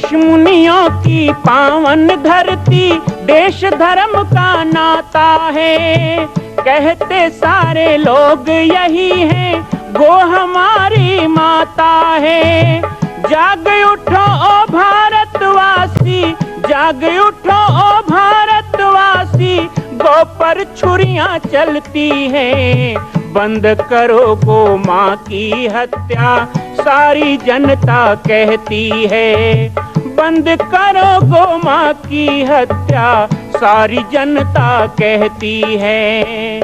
ऋषि मुनियों की पावन धरती, देश धर्म का नाता है। कहते सारे लोग यही हैं, गो हमारी माता है। जाग उठो ओ भारतवासी, जाग उठो ओ भारतवासी, गो पर छुरियां चलती हैं। बंद करो गो माँ की हत्या, सारी जनता कहती है। बंद करो गो माँ की हत्या, सारी जनता कहती है।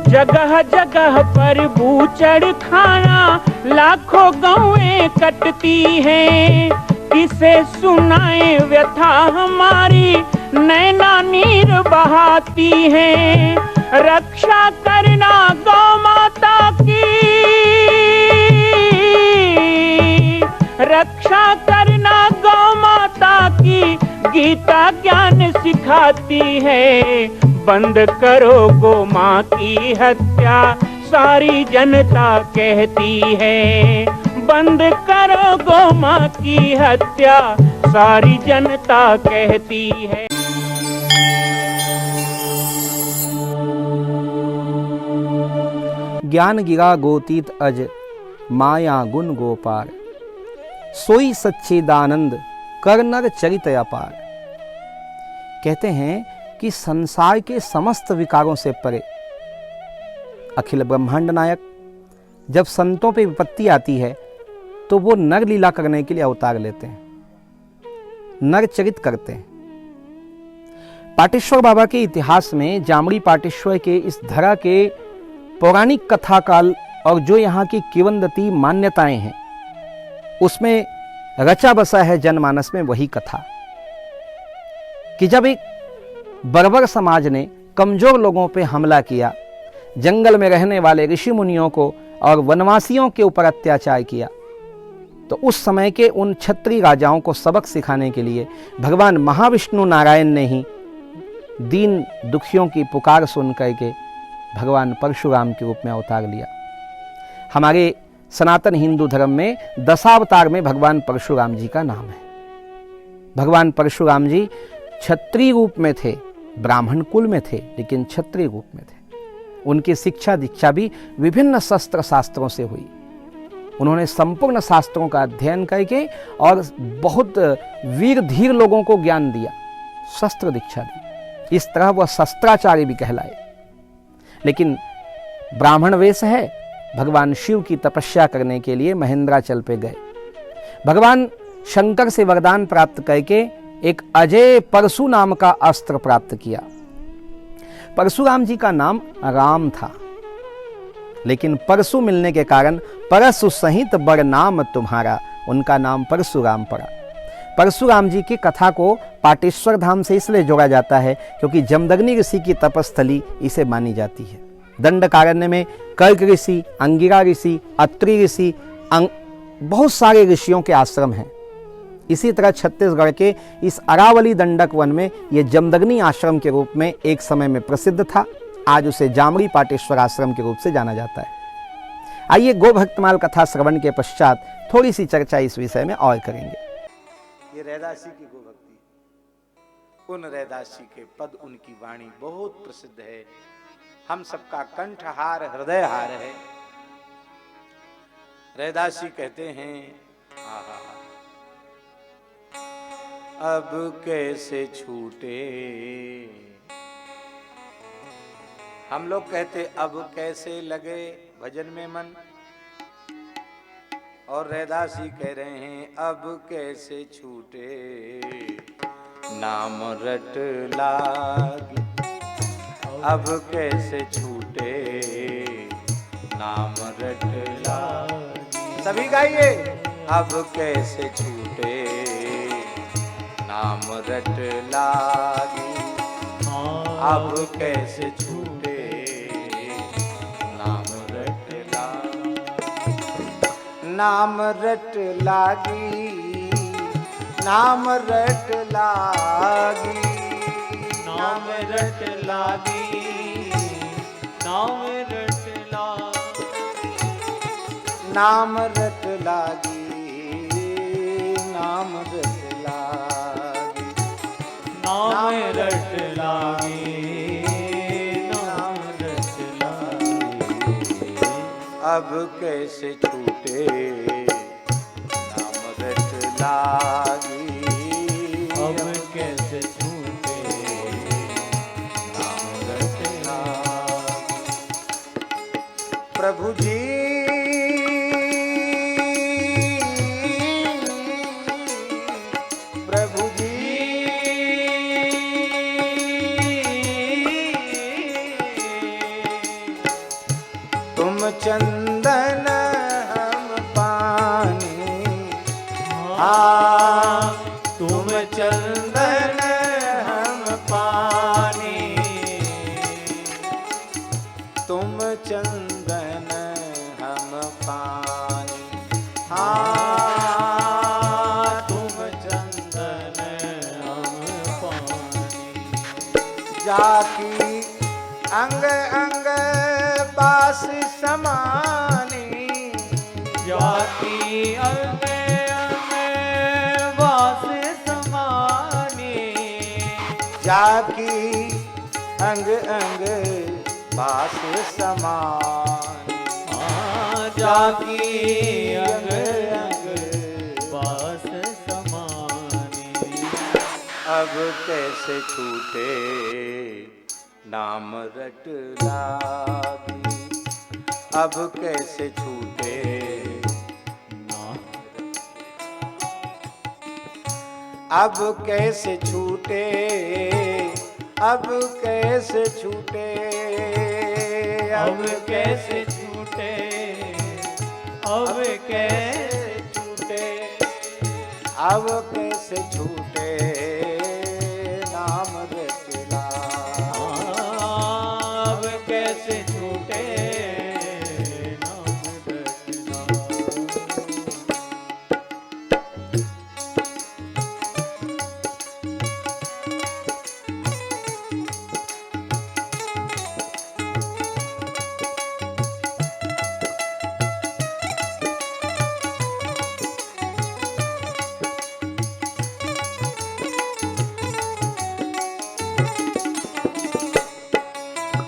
जगह जगह पर बूचड़ खाना, लाखों गौएं कटती हैं। किसे सुनाए व्यथा हमारी, नैना नीर बहाती हैं। रक्षा करना गौ माता की, रक्षा करना गौ माता की, गीता ज्ञान सिखाती है। बंद करो गो माँ की हत्या, सारी जनता कहती है। बंद करो गो माँ की हत्या, सारी जनता कहती है। ज्ञान गिरा गोतीत अज, माया गुण गोपार। सोई सच्चिदानंद, कर नर चरित अपार। कहते हैं कि संसार के समस्त विकारों से परे अखिल ब्रह्मांड नायक जब संतों पे विपत्ति आती है तो वो नर लीला करने के लिए अवतार लेते हैं, नर चरित करते हैं। पाटेश्वर बाबा के इतिहास में जामड़ी पाटेश्वर के इस धरा के पौराणिक कथा काल और जो यहाँ की किंवदंती मान्यताएं हैं उसमें रचा बसा है जनमानस में वही कथा कि जब एक बर्बर समाज ने कमजोर लोगों पर हमला किया, जंगल में रहने वाले ऋषि मुनियों को और वनवासियों के ऊपर अत्याचार किया, तो उस समय के उन क्षत्रिय राजाओं को सबक सिखाने के लिए भगवान महाविष्णु नारायण ने ही दीन दुखियों की पुकार सुन करके भगवान परशुराम के रूप में अवतार लिया। हमारे सनातन हिंदू धर्म में दशावतार में भगवान परशुराम जी का नाम है। भगवान परशुराम जी क्षत्रिय रूप में थे, ब्राह्मण कुल में थे, लेकिन क्षत्रिय रूप में थे। उनकी शिक्षा दीक्षा भी विभिन्न शस्त्र शास्त्रों से हुई। उन्होंने संपूर्ण शास्त्रों का अध्ययन करके और बहुत वीर धीर लोगों को ज्ञान दिया, शस्त्र दीक्षा दी। इस तरह वह शस्त्राचार्य भी कहलाए। लेकिन ब्राह्मण वेश है, भगवान शिव की तपस्या करने के लिए महेंद्राचल पे गए। भगवान शंकर से वरदान प्राप्त करके एक अजय परशु नाम का अस्त्र प्राप्त किया। परशुराम जी का नाम राम था, लेकिन परशु मिलने के कारण परशु सहित बड़ नाम तुम्हारा, उनका नाम परशुराम पड़ा। परशुराम जी की कथा को पाटेश्वर धाम से इसलिए जोड़ा जाता है क्योंकि जमदग्नि ऋषि की तपस्थली इसे मानी जाती है। दंडकारण्य में कर्क ऋषि, अंगिरा ऋषि, अत्रि ऋषि, बहुत सारे ऋषियों के आश्रम हैं। इसी तरह छत्तीसगढ़ के इस अरावली दंडक वन में यह जमदग्नि आश्रम के रूप में एक समय में प्रसिद्ध था। आज उसे जामड़ी पाटेश्वर आश्रम के रूप से जाना जाता है। आइए गोभक्तमाल कथा श्रवण के पश्चात थोड़ी सी चर्चा इस विषय में और करेंगे। ये रैदासी की गोभक्ति, उन रैदासी के पद, उनकी वाणी बहुत प्रसिद्ध है, हम सबका कंठहार, हृदयहार है। रैदासी कहते हैं, अब कैसे छूटे, हम लोग कहते अब कैसे लगे भजन में मन, और रैदासी कह रहे हैं अब कैसे छूटे नाम रट लागी, अब कैसे छूटे नाम रट लागी। सभी गाइए, अब कैसे छूटे नाम रट लागी, अब कैसे छूटे नाम रट लागी, नाम रट लागी, नाम रट लागी, नाम रट लागी, नाम रट लागी, नाम रट लागी, नाम रट लागी, नाम रट लागी, नाम रट लागी। अब कैसे छूटे नाम रट लागी, अब कैसे छूटे नाम रट लागी। प्रभु जी प्रभु जी तुम चंदन हम पानी, तुम चंदन हम पानी, तुम चंदन हम पानी, तुम चंदन हम पानी। जाकी अंग अंग बास समानी, जाति अंग अंग वास समानी, जाकी अंग अंग बास समानी, जाति अंग अंग वास समानी। अब कैसे छूटे नाम रट लागी, अब कैसे छूटे अब कैसे छूटे, अब कैसे छूटे, अब कैसे छूटे, अब कैसे छूटे, अब कैसे छूटे नाम रट लागी, अब कैसे छूटे नाम रट लागी।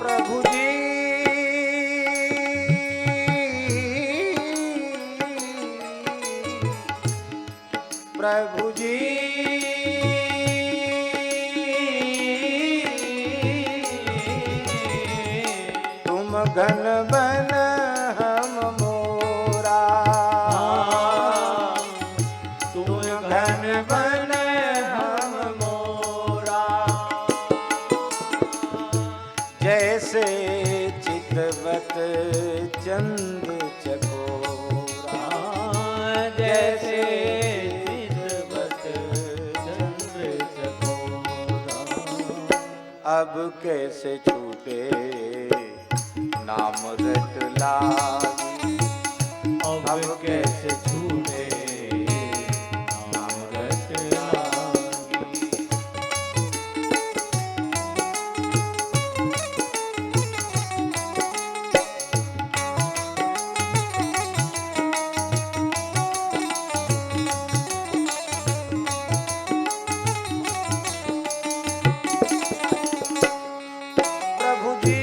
प्रभु जी प्रभु जी तुम घन बन हम मोरा, तुम घन बन हम मोरा, जैसे चितवत चंद चकोरा, जैसे चितवत चंद्र चकोरा। अब कैसे छूटे नाम रट लागी, अब कैसे छूटे नाम रट लागी। प्रभु जी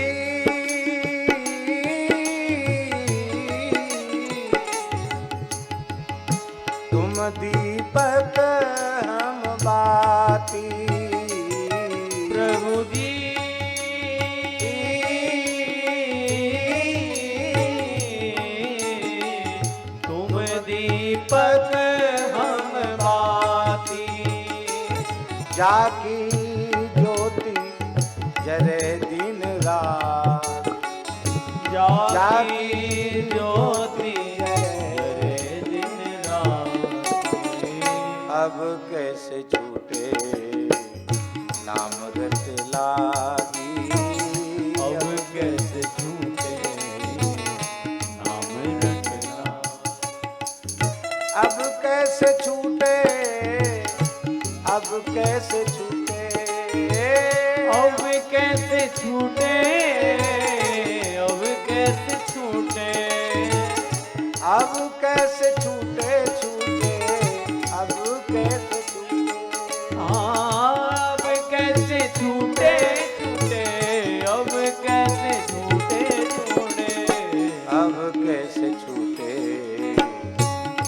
तुम दीपक हम बाती, प्रभु जी तुम दीपक हम बाती, जाकी ज्योति जरे दिन रात, जाकी ज्योति जरे दिन रात। अब कैसे छूटे नाम रट लागी, अब कैसे छूटे नाम रट लागी। अब कैसे छूटे, अब कैसे छूटे अब कैसे छूटे, अब कैसे छूटे, अब कैसे छूटे छूटे, अब कैसे छूटे, अब कैसे छूटे छूटे, अब कैसे छूटे छूटे, अब कैसे छूटे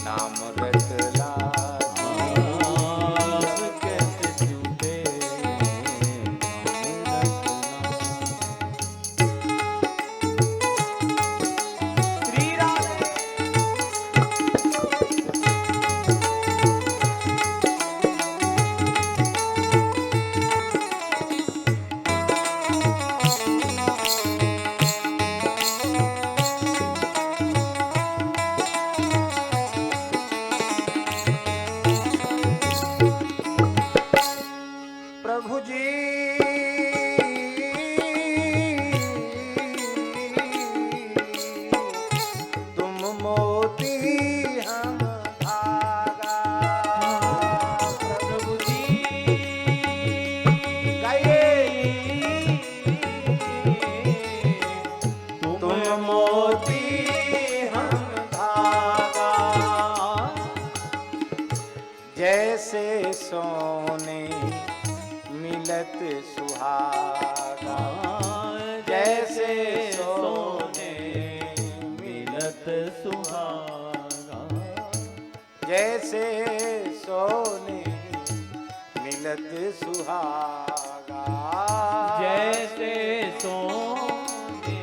नाम रटला, अब कैसे छूटे नाम रटना। श्री राधे। प्रभु जी तुम मोती हम धागा, प्रभु जी गाइए तुम मोती हम धागा, जैसे सोने मिलत सुहागा, जैसे सोने मिलत सुहागा, जैसे सोने मिलत सुहागा, जैसे सोने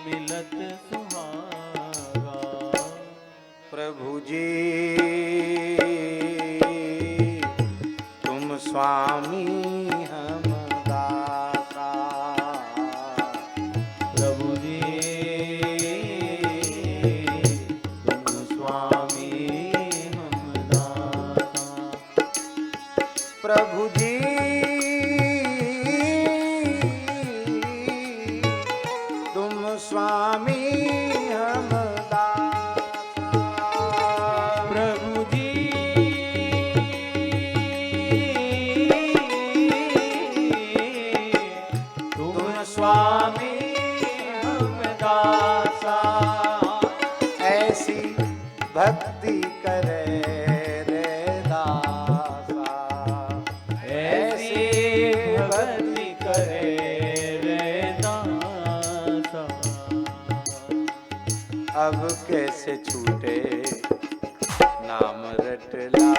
मिलत सुहागा। प्रभु जी तुम स्वामी हम दासा, प्रभु जी तुम स्वामी हम दाता, प्रभु जी तुम स्वामी हम दासा, प्रभु जी तुम स्वामी हम दासा, ऐसी भक्ति करे रे दासा, ऐसी भक्ति करे रे दासा। अब कैसे छूटे नाम रटला,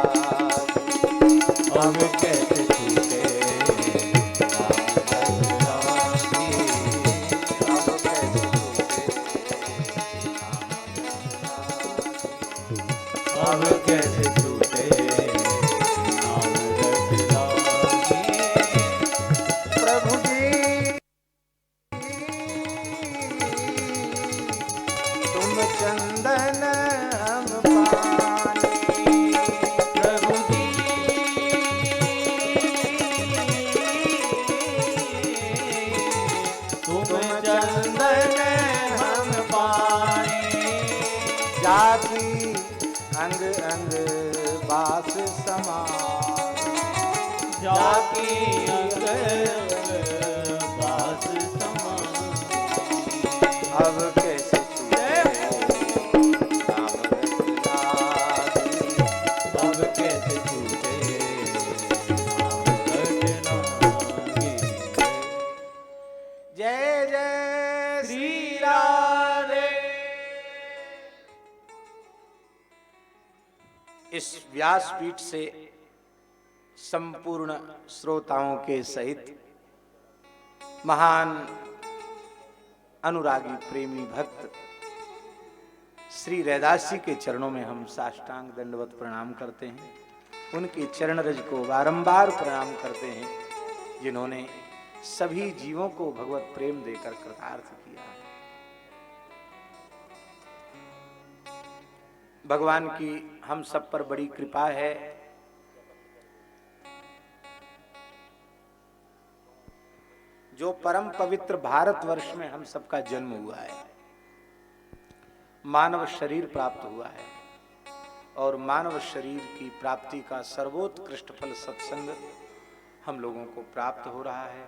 अब कैसे छूटे नाम रटला, अब कैसे छूटे अब कैसे छूटे नाम रटलागे। प्रभु जी तुम चंदन हम पानी, प्रभु जी तुम चंदन हम पानी, जाति अंग अंग बास समान, जाकी अंग बास समान। अब कैसे छूटे नाम रटलागे, अब कैसे छूटे नाम रटलागे। जय जय श्री राधे। इस व्यासपीठ से संपूर्ण श्रोताओं के सहित महान अनुरागी प्रेमी भक्त श्री रैदास जी के चरणों में हम साष्टांग दंडवत प्रणाम करते हैं। उनके चरण रज को बारंबार प्रणाम करते हैं, जिन्होंने सभी जीवों को भगवत प्रेम देकर कृतार्थ किया है। भगवान की हम सब पर बड़ी कृपा है। जो परम पवित्र भारतवर्ष में हम सबका जन्म हुआ है, मानव शरीर प्राप्त हुआ है और मानव शरीर की प्राप्ति का सर्वोत्कृष्ट फल सत्संग हम लोगों को प्राप्त हो रहा है।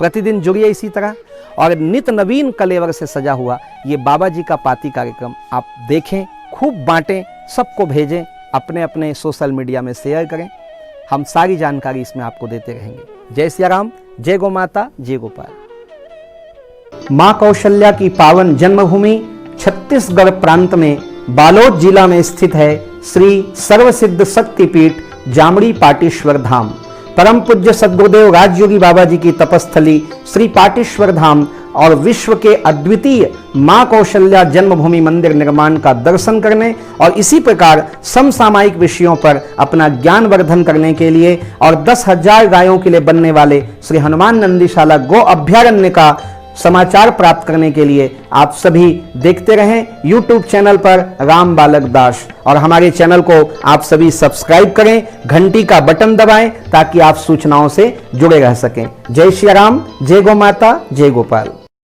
प्रतिदिन जुड़िए इसी तरह, और नित नवीन कलेवर से सजा हुआ ये बाबा जी का पाती कार्यक्रम आप देखें, खूब बांटें, सबको भेजें, अपने अपने सोशल मीडिया में शेयर करें। हम सारी जानकारी इसमें आपको देते रहेंगे। जय सिया राम, जय गौ माता, जय गोपाल। मां कौशल्या की पावन जन्मभूमि छत्तीसगढ़ प्रांत में बालोद जिला में स्थित है श्री सर्वसिद्ध शक्तिपीठ जामड़ी पाटेश्वर धाम। परम पूज्य सद्गुरुदेव राजयोगी बाबा जी की तपस्थली श्री पाटेश्वर धाम और विश्व के अद्वितीय मां कौशल्या जन्मभूमि मंदिर निर्माण का दर्शन करने और इसी प्रकार समसामयिक विषयों पर अपना ज्ञान वर्धन करने के लिए और 10,000 गायों के लिए बनने वाले श्री हनुमान नंदीशाला गो अभ्यारण्य का समाचार प्राप्त करने के लिए आप सभी देखते रहें YouTube चैनल पर राम बालक दास, और हमारे चैनल को आप सभी सब्सक्राइब करें, घंटी का बटन दबाएं ताकि आप सूचनाओं से जुड़े रह सकें। जय श्री राम, जय गौ माता, जय गोपाल।